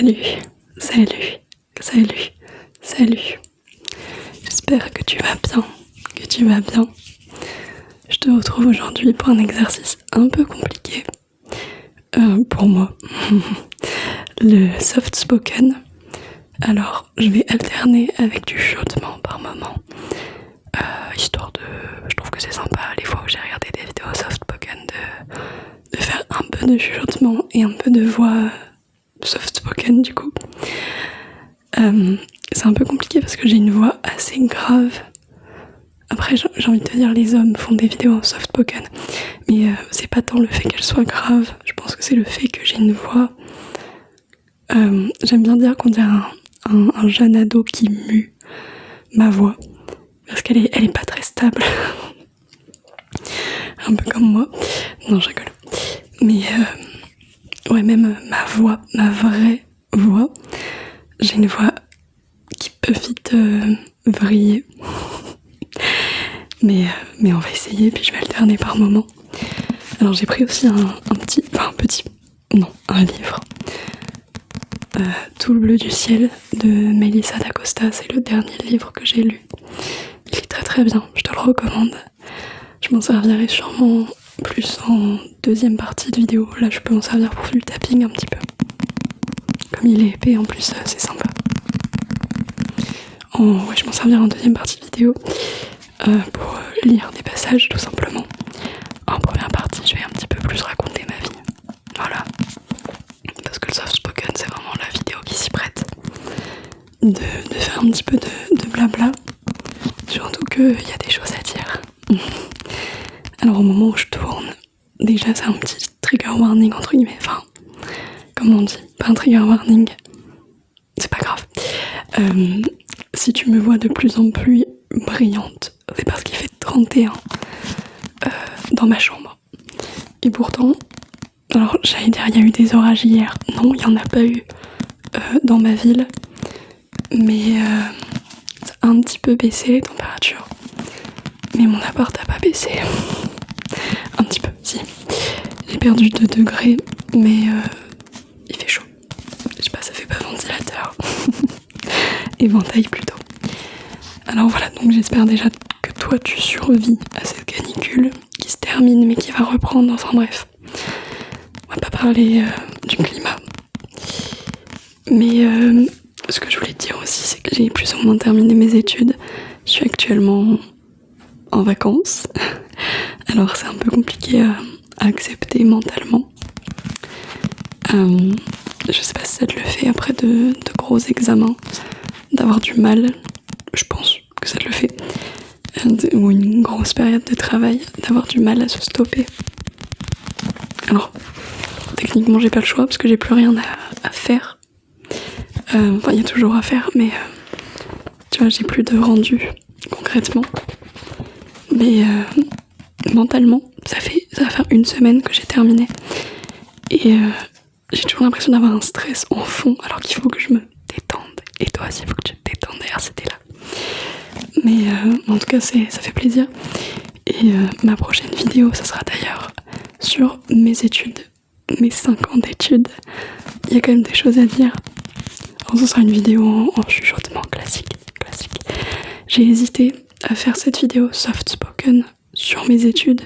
Salut, salut, salut, salut. J'espère que tu vas bien, que tu vas bien. Je te retrouve aujourd'hui pour un exercice un peu compliqué pour moi. Le soft spoken. Alors, je vais alterner avec du chuchotement par moment. Histoire de... Je trouve que c'est sympa, les fois où j'ai regardé des vidéos soft spoken, de faire un peu de chuchotement et un peu de voix soft spoken du coup. C'est un peu compliqué parce que j'ai une voix assez grave. Après, j'ai envie de te dire, les hommes font des vidéos en soft spoken, mais c'est pas tant le fait qu'elle soit grave, je pense que c'est le fait que j'ai une voix. J'aime bien dire qu'on dirait un jeune ado qui mue ma voix, parce qu'elle est pas très stable. Un peu comme moi. Non, je rigole. Mais ouais, même ma voix, ma vraie voix, j'ai une voix qui peut vite vriller. Mais on va essayer, puis je vais alterner par moment. Alors j'ai pris aussi un livre. Tout le bleu du ciel de Melissa d'Acosta, c'est le dernier livre que j'ai lu. Il est très très bien, je te le recommande. Je m'en servirai sûrement plus en deuxième partie de vidéo. Là je peux m'en servir pour faire du tapping un petit peu. Comme il est épais en plus, c'est sympa. Ouais, je m'en servirai en deuxième partie de vidéo pour lire des passages tout simplement. En première partie, je vais un petit peu plus raconter ma vie. Voilà. Parce que le soft spoken, c'est vraiment la vidéo qui s'y prête. De faire un petit peu de blabla. Surtout qu'il y a des choses à dire. Alors au moment où je tourne, déjà c'est un petit trigger warning entre guillemets. Enfin, comment on dit, pas un trigger warning. C'est pas grave. Si tu me vois de plus en plus brillante, c'est parce qu'il fait 31 dans ma chambre. Et pourtant, alors j'allais dire il y a eu des orages hier. Non, il n'y en a pas eu dans ma ville. Mais ça a un petit peu baissé les températures. Mais mon appart n'a pas baissé. Un petit peu, si. J'ai perdu 2 degrés, mais il fait chaud. Je sais pas, ça fait pas ventilateur. Éventail plutôt. Alors voilà, donc j'espère déjà que toi tu survis à cette canicule qui se termine mais qui va reprendre, enfin bref. On va pas parler du climat. Mais ce que je voulais te dire aussi, c'est que j'ai plus ou moins terminé mes études. Je suis actuellement en vacances. Alors c'est un peu compliqué à accepter mentalement. Je sais pas si ça te le fait après de gros examens, d'avoir du mal, je pense que ça te le fait, ou une grosse période de travail, d'avoir du mal à se stopper. Alors, techniquement j'ai pas le choix parce que j'ai plus rien à faire. Enfin, il y a toujours à faire, mais tu vois, j'ai plus de rendu concrètement. Mais mentalement, ça va faire 1 semaine que j'ai terminé. Et j'ai toujours l'impression d'avoir un stress en fond, alors qu'il faut que je me détende. Et toi aussi, il faut que tu te détendes, d'ailleurs, c'était là. Mais en tout cas, ça fait plaisir. Et ma prochaine vidéo, ça sera d'ailleurs sur mes études, mes 5 ans d'études. Il y a quand même des choses à dire. Alors, ce sera une vidéo en chuchotement classique. J'ai hésité à faire cette vidéo soft spoken sur mes études.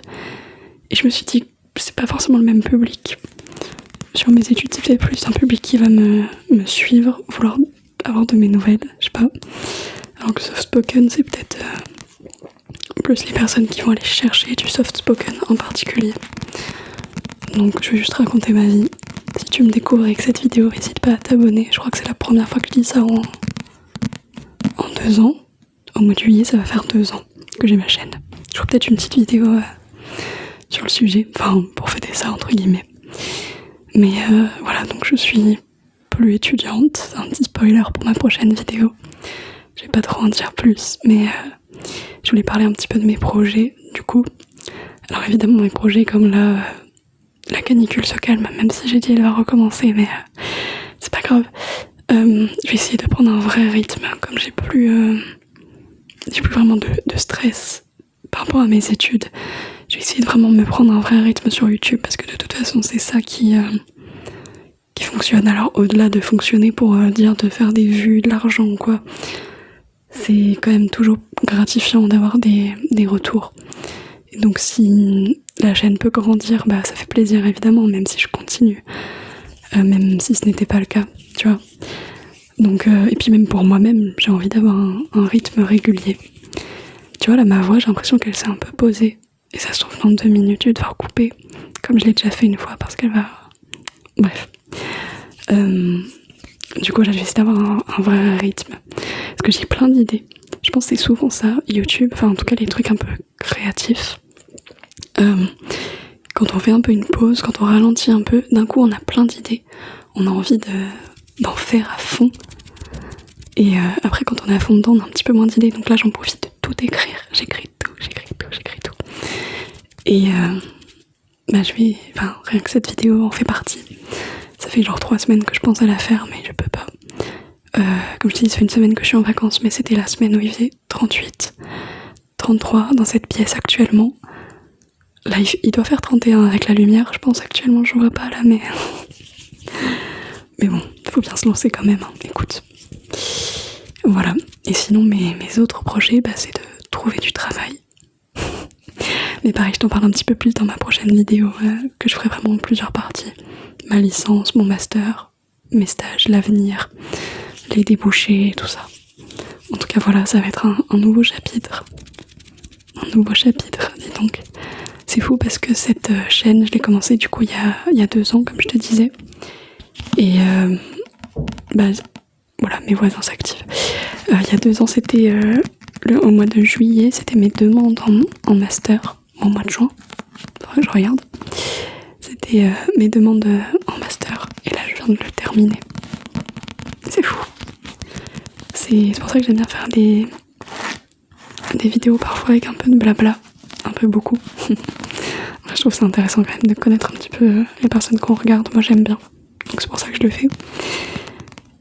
Et je me suis dit que c'est pas forcément le même public. Sur mes études, c'est peut-être plus un public qui va me suivre, vouloir avoir de mes nouvelles, je sais pas. Alors que soft spoken, c'est peut-être plus les personnes qui vont aller chercher du soft spoken en particulier. Donc je vais juste raconter ma vie. Si tu me découvres avec cette vidéo, n'hésite pas à t'abonner. Je crois que c'est la première fois que je dis ça en 2 ans. Au mois de juillet, ça va faire 2 ans que j'ai ma chaîne. Je ferai peut-être une petite vidéo sur le sujet, enfin pour fêter ça entre guillemets. Mais voilà, donc je suis plus étudiante, c'est un petit spoiler pour ma prochaine vidéo. Je vais pas trop en dire plus, mais je voulais parler un petit peu de mes projets, du coup. Alors évidemment, mes projets comme là, la canicule se calme, même si j'ai dit elle va recommencer, mais c'est pas grave. Je vais essayer de prendre un vrai rythme, comme j'ai plus vraiment de stress par rapport à mes études. Je vais essayer de vraiment me prendre un vrai rythme sur YouTube, parce que de toute façon, c'est ça qui fonctionne. Alors au-delà de fonctionner pour dire de faire des vues, de l'argent ou quoi, c'est quand même toujours gratifiant d'avoir des retours. Et donc si la chaîne peut grandir, bah ça fait plaisir évidemment, même si je continue, même si ce n'était pas le cas, tu vois. Donc et puis même pour moi-même, j'ai envie d'avoir un rythme régulier. Tu vois là, ma voix, j'ai l'impression qu'elle s'est un peu posée. Et ça se trouve dans 2 minutes, je vais devoir couper, comme je l'ai déjà fait une fois, parce qu'elle va... Bref. Du coup, là, je vais essayer d'avoir un vrai rythme. Parce que j'ai plein d'idées. Je pense que c'est souvent ça, YouTube, enfin en tout cas les trucs un peu créatifs. Quand on fait un peu une pause, quand on ralentit un peu, d'un coup on a plein d'idées. On a envie d'en faire à fond. Et après quand on est à fond dedans, on a un petit peu moins d'idées. Donc là j'en profite de tout écrire. J'écris tout. Et rien que cette vidéo en fait partie. Ça fait genre 3 semaines que je pense à la faire, mais je peux pas. Comme je te dis, ça fait une semaine que je suis en vacances, mais c'était la semaine où il faisait 38, 33 dans cette pièce actuellement. Là, il doit faire 31 avec la lumière, je pense actuellement, je vois pas là, mais... mais bon, faut bien se lancer quand même, hein. Écoute. Voilà. Et sinon, mes autres projets, c'est de trouver du travail. Mais pareil, je t'en parle un petit peu plus dans ma prochaine vidéo, que je ferai vraiment en plusieurs parties. Ma licence, mon master, mes stages, l'avenir, les débouchés, tout ça. En tout cas, voilà, ça va être un nouveau chapitre. Un nouveau chapitre, dis donc. C'est fou parce que cette chaîne, je l'ai commencée du coup il y a 2 ans, comme je te disais. Et voilà, mes voisins s'activent. Il y a 2 ans, c'était au mois de juillet, c'était mes demandes en master, au mois de juin. Faudrait que je regarde. C'était mes demandes en master. Et là, je viens de le terminer. C'est fou. C'est pour ça que j'aime bien faire des vidéos parfois avec un peu de blabla. Un peu beaucoup. Je trouve ça intéressant quand même de connaître un petit peu les personnes qu'on regarde. Moi, j'aime bien. Donc c'est pour ça que je le fais.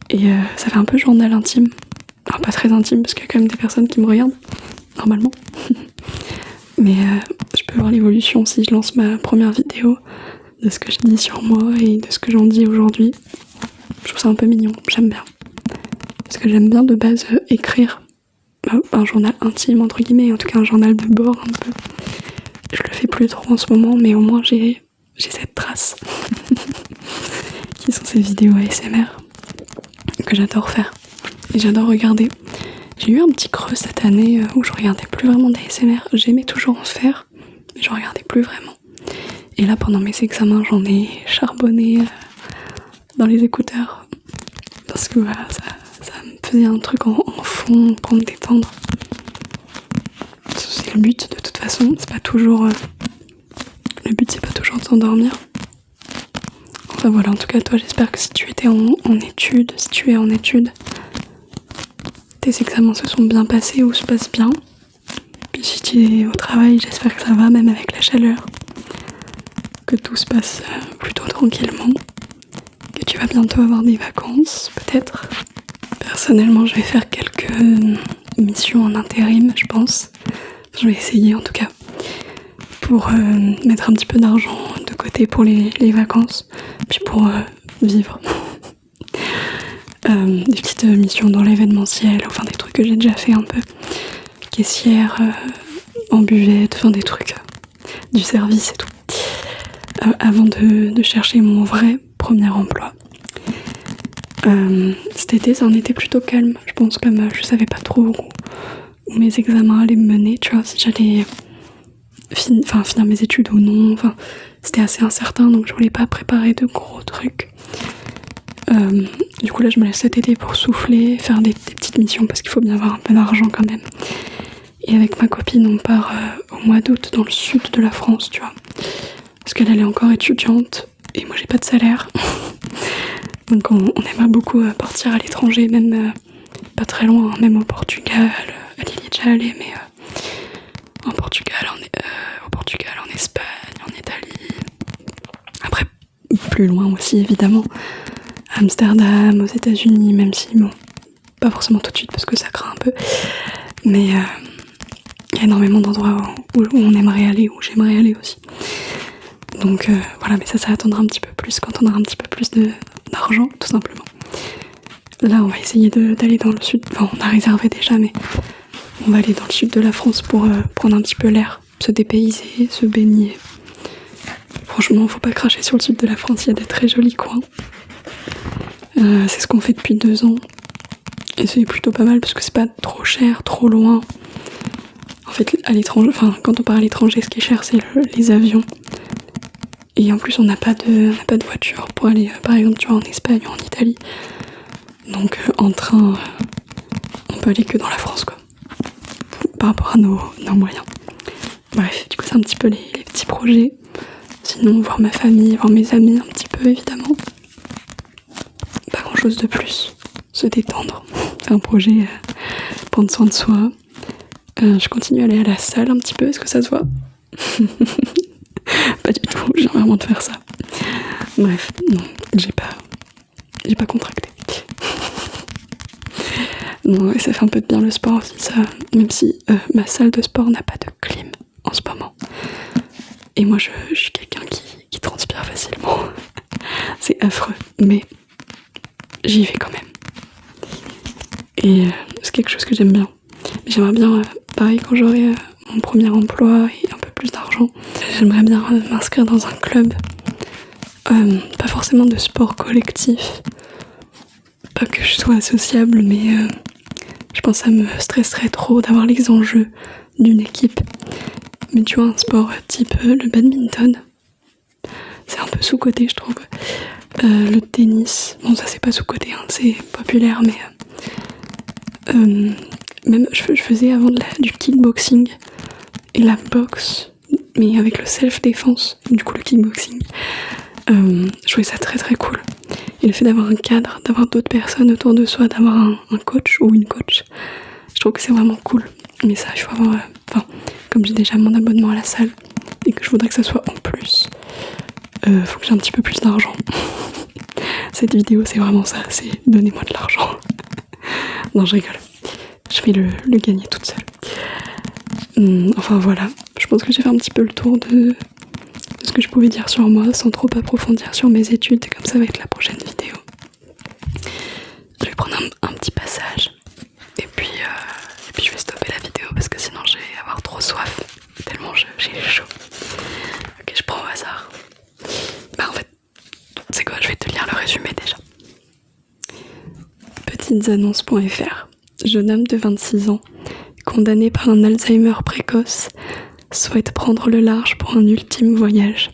Et ça fait un peu journal intime. Alors pas très intime parce qu'il y a quand même des personnes qui me regardent, normalement. Mais je peux voir l'évolution si je lance ma première vidéo de ce que je dis sur moi et de ce que j'en dis aujourd'hui. Je trouve ça un peu mignon, j'aime bien. Parce que j'aime bien de base écrire un journal intime, entre guillemets, en tout cas un journal de bord un peu. Je le fais plus trop en ce moment, mais au moins j'ai cette trace. Qui sont ces vidéos ASMR que j'adore faire. Et j'adore regarder. J'ai eu un petit creux cette année où je regardais plus vraiment d'ASMR. J'aimais toujours en faire, mais je regardais plus vraiment. Et là, pendant mes examens, j'en ai charbonné dans les écouteurs. Parce que voilà, ça me faisait un truc en fond pour me détendre. C'est le but de toute façon. C'est pas toujours... le but, c'est pas toujours de s'endormir. Enfin voilà, en tout cas, toi, j'espère que si tu étais en études, si tu es en études, tes examens se sont bien passés ou se passent bien. Puis si tu es au travail, j'espère que ça va, même avec la chaleur. Que tout se passe plutôt tranquillement. Que tu vas bientôt avoir des vacances, peut-être. Personnellement, je vais faire quelques missions en intérim, je pense. Je vais essayer en tout cas. Pour mettre un petit peu d'argent de côté pour les vacances. Puis pour vivre. Des petites missions dans l'événementiel, enfin des trucs que j'ai déjà fait un peu. Caissière, en buvette, enfin des trucs, du service et tout. Avant de chercher mon vrai premier emploi. Cet été, c'est un été plutôt calme. Je pense comme je savais pas trop où mes examens allaient me mener, tu vois, si j'allais finir mes études ou non. Enfin, c'était assez incertain, donc je voulais pas préparer de gros trucs. Du coup là je me laisse cet été pour souffler, faire des petites missions parce qu'il faut bien avoir un peu d'argent quand même. Et avec ma copine on part au mois d'août dans le sud de la France, tu vois. Parce qu'elle est encore étudiante et moi j'ai pas de salaire. Donc on aimerait beaucoup partir à l'étranger, même pas très loin, hein, même au Portugal. Elle y est déjà allée, mais au Portugal, en Espagne, en Italie. Après plus loin aussi évidemment. Amsterdam, aux États-Unis, même si bon, pas forcément tout de suite parce que ça craint un peu, mais il y a énormément d'endroits où on aimerait aller, où j'aimerais aller aussi. Donc voilà, mais ça attendra un petit peu plus quand on aura un petit peu plus d'argent, tout simplement. Là, on va essayer d'aller dans le sud. Enfin, on a réservé déjà, mais on va aller dans le sud de la France pour prendre un petit peu l'air, se dépayser, se baigner. Franchement, faut pas cracher sur le sud de la France, il y a des très jolis coins. C'est ce qu'on fait depuis 2 ans. Et c'est plutôt pas mal parce que c'est pas trop cher, trop loin. En fait, à l'étranger, enfin, quand on part à l'étranger, ce qui est cher, c'est les avions. Et en plus, on n'a pas de voiture pour aller, par exemple, tu vois, en Espagne ou en Italie. Donc, en train, on peut aller que dans la France, quoi. Par rapport à nos moyens. Bref, du coup, c'est un petit peu les petits projets. Sinon, voir ma famille, voir mes amis un petit peu, évidemment. Pas grand chose de plus. Se détendre. C'est un projet, prendre soin de soi. Je continue à aller à la salle un petit peu, est-ce que ça se voit? Pas du tout, j'ai vraiment de faire ça. Bref, non, j'ai pas contracté. Non, et ça fait un peu de bien le sport aussi, ça. Même si ma salle de sport n'a pas de clim en ce moment. Et moi, je suis quelqu'un qui transpire facilement. C'est affreux, mais j'y vais quand même. Et c'est quelque chose que j'aime bien. J'aimerais bien, pareil, quand j'aurai mon premier emploi et un peu plus d'argent, j'aimerais bien m'inscrire dans un club. Pas forcément de sport collectif. Pas que je sois associable, mais je pense que ça me stresserait trop d'avoir les enjeux d'une équipe. Mais tu vois, un sport type le badminton, c'est un peu sous-coté, je trouve. Le tennis, bon ça c'est pas sous-coté, hein, c'est populaire, mais même je faisais avant du kickboxing et la boxe, mais avec le self-défense, du coup le kickboxing. Je trouvais ça très très cool. Et le fait d'avoir un cadre, d'avoir d'autres personnes autour de soi, d'avoir un coach ou une coach, je trouve que c'est vraiment cool. Mais ça, il faut avoir... comme j'ai déjà mon abonnement à la salle et que je voudrais que ça soit en plus, faut que j'ai un petit peu plus d'argent. Cette vidéo, c'est vraiment ça, c'est donnez-moi de l'argent. Non, je rigole. Je vais le gagner toute seule. Enfin voilà, je pense que j'ai fait un petit peu le tour de ce que je pouvais dire sur moi sans trop approfondir sur mes études, comme ça va être la prochaine vidéo. Je vais prendre un petit passage et puis je vais stopper la vidéo parce que sinon je vais avoir trop soif tellement j'ai chaud. Ok, je prends au hasard. Bah en fait, c'est quoi, je vais te lire le résumé déjà. Petitesannonces.fr. Jeune homme de 26 ans, condamné par un Alzheimer précoce, souhaite prendre le large pour un ultime voyage.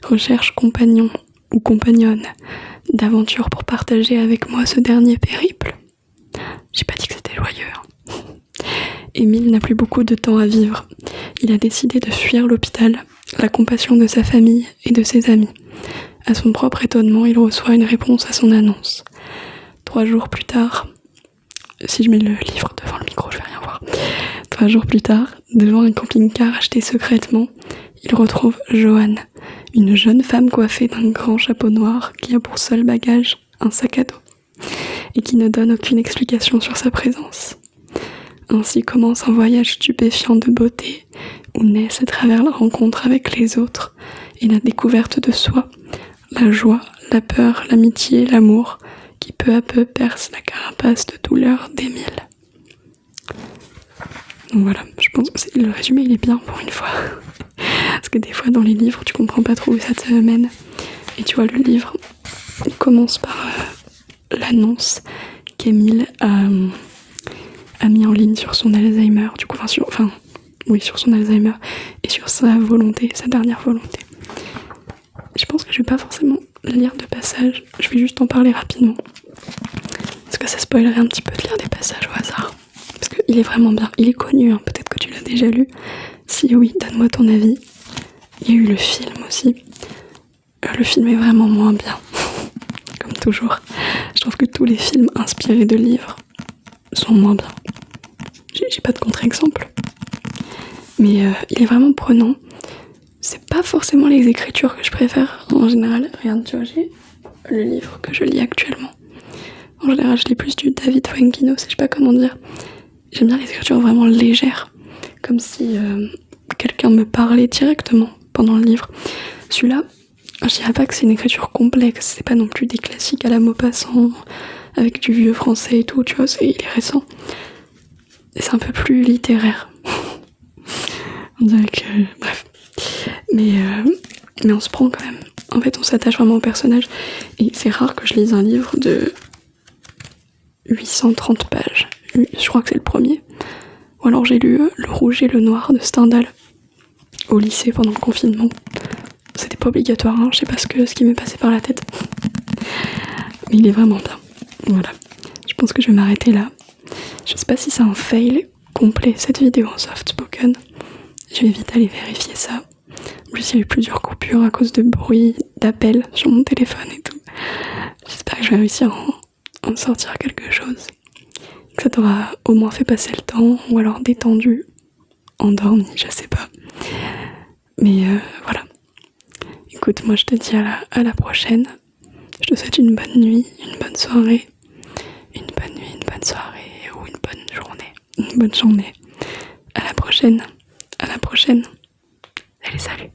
Recherche compagnon ou compagnonne d'aventure pour partager avec moi ce dernier périple. J'ai pas dit que c'était joyeux. Émile n'a plus beaucoup de temps à vivre. Il a décidé de fuir l'hôpital, la compassion de sa famille et de ses amis. À son propre étonnement, il reçoit une réponse à son annonce. 3 jours plus tard, si je mets le livre devant le micro, je vais rien voir. 3 jours plus tard, devant un camping-car acheté secrètement, il retrouve Joanne, une jeune femme coiffée d'un grand chapeau noir qui a pour seul bagage un sac à dos et qui ne donne aucune explication sur sa présence. Ainsi commence un voyage stupéfiant de beauté où naissent à travers la rencontre avec les autres et la découverte de soi, la joie, la peur, l'amitié, l'amour qui peu à peu perce la carapace de douleur d'Émile. Donc voilà, je pense que le résumé il est bien pour une fois. Parce que des fois dans les livres tu comprends pas trop où ça te mène. Et tu vois, le livre il commence par l'annonce qu'Émile a mis en ligne sur son Alzheimer, du coup, sur son Alzheimer et sur sa volonté, sa dernière volonté. Je pense que je vais pas forcément lire de passages, je vais juste en parler rapidement. Parce que ça spoilerait un petit peu de lire des passages au hasard. Parce qu'il est vraiment bien, il est connu, hein. Peut-être que tu l'as déjà lu. Si oui, donne-moi ton avis. Il y a eu le film aussi. Le film est vraiment moins bien. Comme toujours. Je trouve que tous les films inspirés de livres sont moins bien. J'ai pas de contre-exemple. Mais il est vraiment prenant. C'est pas forcément les écritures que je préfère. En général, regarde, tu vois, j'ai le livre que je lis actuellement. En général, je lis plus du David Fuenquinos, je sais pas comment dire. J'aime bien les écritures vraiment légères. Comme si quelqu'un me parlait directement pendant le livre. Celui-là, Je dirais pas que c'est une écriture complexe, c'est pas non plus des classiques à la Maupassant, avec du vieux français et tout, tu vois, il est récent. Et c'est un peu plus littéraire. On dirait que... Bref. Mais on se prend quand même. En fait, on s'attache vraiment au personnage. Et c'est rare que je lise un livre de 830 pages. Je crois que c'est le premier. Ou alors j'ai lu Le Rouge et le Noir de Stendhal au lycée pendant le confinement. C'était pas obligatoire, hein, je sais pas ce qui m'est passé par la tête. Mais il est vraiment bien. Voilà. Je pense que je vais m'arrêter là. Je sais pas si c'est un fail complet cette vidéo en soft spoken. Je vais vite aller vérifier ça. En plus, il y a eu plusieurs coupures à cause de bruit, d'appels sur mon téléphone et tout. J'espère que je vais réussir à en sortir quelque chose. Que ça t'aura au moins fait passer le temps, ou alors détendu, endormi, je sais pas. Mais voilà. Écoute, moi je te dis à la prochaine. Je te souhaite une bonne nuit, une bonne soirée. Une bonne nuit, une bonne soirée, ou une bonne journée. Une bonne journée. À la prochaine. À la prochaine. Allez, salut.